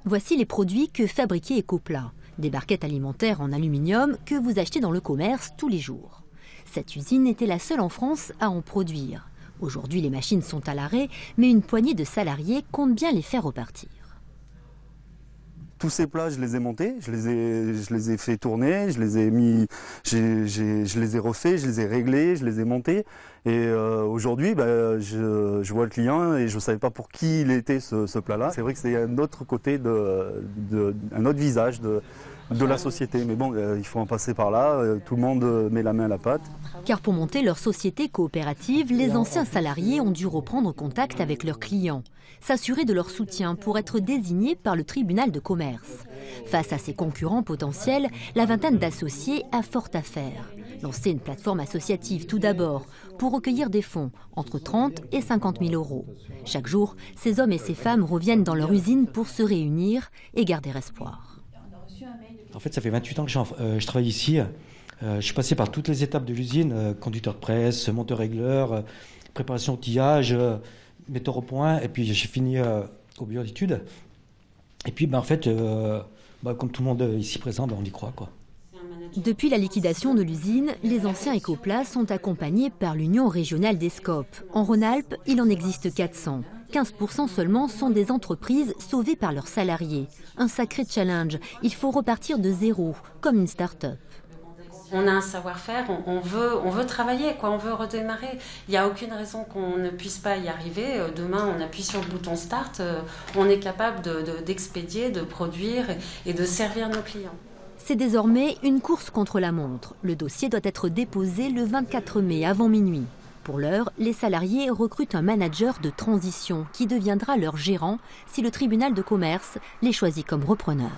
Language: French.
Voici les produits que fabriquait Ecopla, des barquettes alimentaires en aluminium que vous achetez dans le commerce tous les jours. Cette usine était la seule en France à en produire. Aujourd'hui, les machines sont à l'arrêt, mais une poignée de salariés compte bien les faire repartir. Tous ces plats, je les ai montés, je les ai fait tourner, je les ai mis, je les ai refaits, je les ai réglés, je les ai montés. Et aujourd'hui, je vois le client et je ne savais pas pour qui il était ce plat-là. C'est vrai que c'est un autre côté, un autre visage de la société. Mais bon, il faut en passer par là, tout le monde met la main à la pâte. Car pour monter leur société coopérative, les anciens salariés ont dû reprendre contact avec leurs clients, s'assurer de leur soutien pour être désignés par le tribunal de commerce. Face à ses concurrents potentiels, la vingtaine d'associés a fort à faire. Lancer une plateforme associative tout d'abord, pour recueillir des fonds, entre 30 et 50 000 euros. Chaque jour, ces hommes et ces femmes reviennent dans leur usine pour se réunir et garder espoir. En fait, ça fait 28 ans que je travaille ici. Je suis passé par toutes les étapes de l'usine, conducteur de presse, monteur-régleur, préparation outillage, metteur au point, et puis j'ai fini au bureau d'études. Et puis, en fait, comme tout le monde ici présent, on y croit, quoi. Depuis la liquidation de l'usine, les anciens Ecopla sont accompagnés par l'Union régionale des SCOP. En Rhône-Alpes, il en existe 400. 15% seulement sont des entreprises sauvées par leurs salariés. Un sacré challenge. Il faut repartir de zéro, comme une start-up. On a un savoir-faire, on veut travailler, on veut redémarrer. Il n'y a aucune raison qu'on ne puisse pas y arriver. Demain, on appuie sur le bouton Start, on est capable d'expédier, de produire et de servir nos clients. C'est désormais une course contre la montre. Le dossier doit être déposé le 24 mai avant minuit. Pour l'heure, les salariés recrutent un manager de transition qui deviendra leur gérant si le tribunal de commerce les choisit comme repreneurs.